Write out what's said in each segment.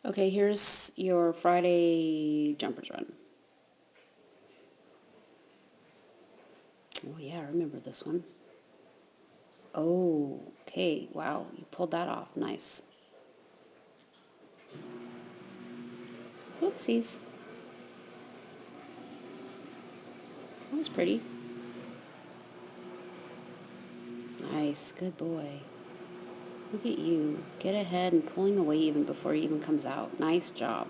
Okay, here's your Friday jumpers run. Oh yeah, I remember this one. Oh, okay, wow, you pulled that off, nice. Oopsies. That was pretty. Nice, good boy. Look at you. Get ahead and pulling away even before he even comes out. Nice job.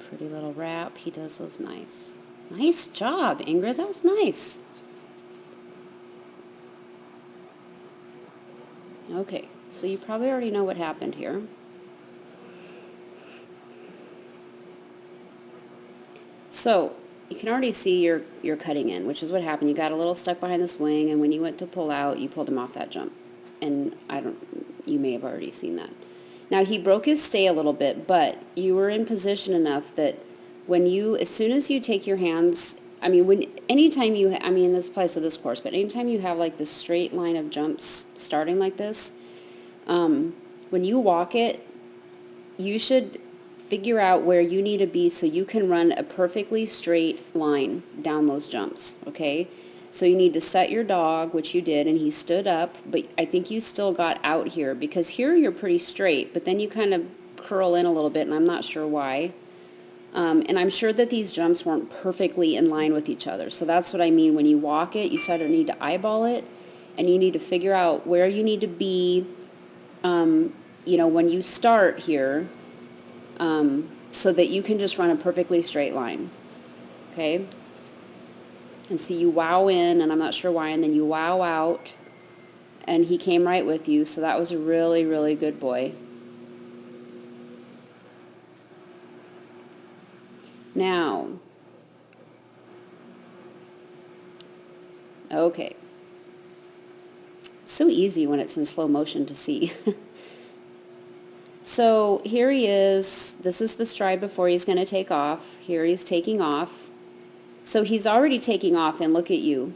Pretty little wrap. He does those nice. Nice job, Ingrid. That was nice. Okay, so you probably already know what happened here. So you can already see you're cutting in, which is what happened. You got a little stuck behind this wing, and when you went to pull out, you pulled him off that jump. And you may have already seen that. Now he broke his stay a little bit, but you were in position enough that as soon as you take your hands, anytime this applies to this course, but anytime you have like this straight line of jumps starting like this, when you walk it, you should figure out where you need to be so you can run a perfectly straight line down those jumps, okay? So you need to set your dog, which you did, and he stood up, but I think you still got out here because here you're pretty straight, but then you kind of curl in a little bit, and I'm not sure why. And I'm sure that these jumps weren't perfectly in line with each other. So that's what I mean. When you walk it, you sort of need to eyeball it, and you need to figure out where you need to be, when you start here, so that you can just run a perfectly straight line, okay? And so you wow in, and I'm not sure why, and then you wow out, and he came right with you, so that was a really, really good boy. Now, okay. So easy when it's in slow motion to see. So here he is. This is the stride before he's going to take off. Here he's taking off. So he's already taking off, and look at you.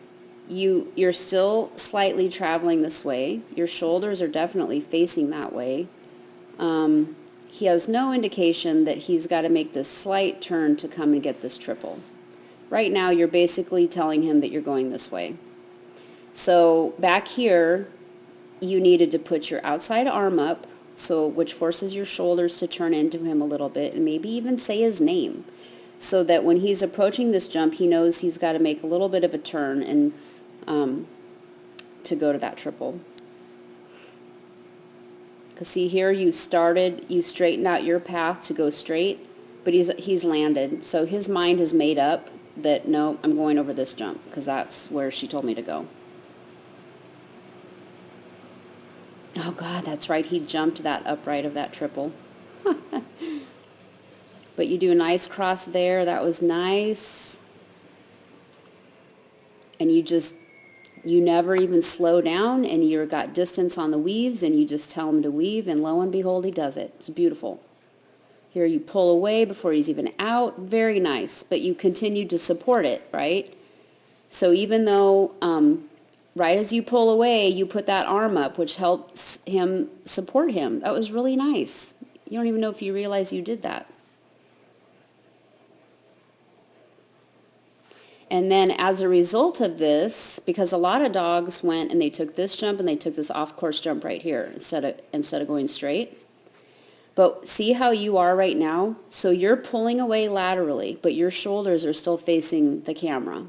You're still slightly traveling this way. Your shoulders are definitely facing that way. He has no indication that he's got to make this slight turn to come and get this triple. Right now, you're basically telling him that you're going this way. So back here, you needed to put your outside arm up, which forces your shoulders to turn into him a little bit, and maybe even say his name, so that when he's approaching this jump, he knows he's got to make a little bit of a turn and to go to that triple. Because see here, you straightened out your path to go straight, but he's landed. So his mind has made up that, no, I'm going over this jump, because that's where she told me to go. Oh God, that's right, he jumped that upright of that triple. But you do a nice cross there, that was nice. And you never even slow down, and you've got distance on the weaves, and you just tell him to weave, and lo and behold, he does it. It's beautiful. Here you pull away before he's even out. Very nice. But you continue to support it, right? So even though right as you pull away, you put that arm up, which helps him support him. That was really nice. You don't even know if you realize you did that. And then as a result of this, because a lot of dogs went and they took this jump and they took this off-course jump right here instead of going straight. But see how you are right now? So you're pulling away laterally, but your shoulders are still facing the camera.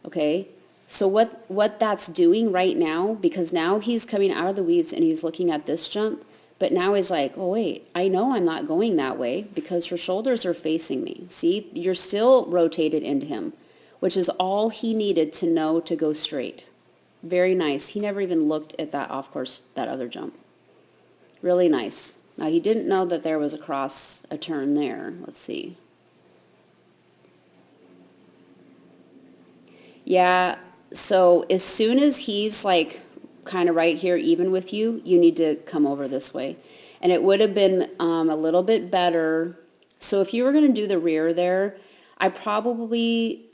Okay? So what that's doing right now, because now he's coming out of the weaves and he's looking at this jump, but now he's like, oh wait, I know I'm not going that way because her shoulders are facing me. See, you're still rotated into him, which is all he needed to know to go straight. Very nice. He never even looked at that off course, that other jump. Really nice. Now he didn't know that there was a turn there. Let's see. Yeah, so as soon as he's like kind of right here even with you, you need to come over this way. And it would have been a little bit better. So if you were going to do the rear there, I probably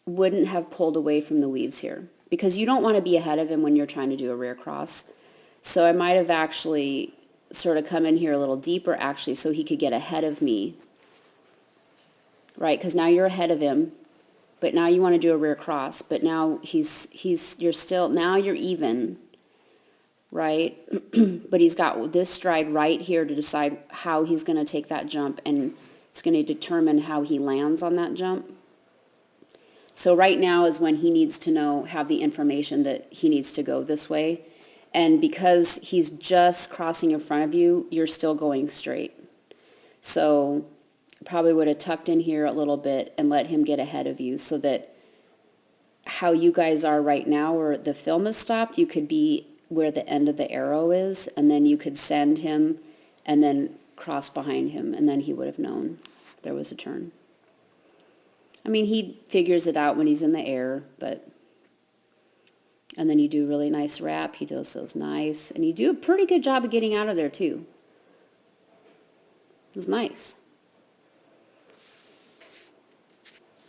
wouldn't have pulled away from the weaves here because you don't want to be ahead of him when you're trying to do a rear cross. So I might have actually sort of come in here a little deeper actually so he could get ahead of me, right? Because now you're ahead of him, but now you want to do a rear cross, but now you're still, now you're even, right? But he's got this stride right here to decide how he's going to take that jump, and it's going to determine how he lands on that jump. So right now is when he needs to have the information that he needs to go this way. And because he's just crossing in front of you, you're still going straight. So probably would have tucked in here a little bit and let him get ahead of you so that how you guys are right now, where the film is stopped, you could be where the end of the arrow is, and then you could send him and then cross behind him, and then he would have known there was a turn. I mean, he figures it out when he's in the air, but, and then you do a really nice wrap. He does those nice, and you do a pretty good job of getting out of there too. It was nice.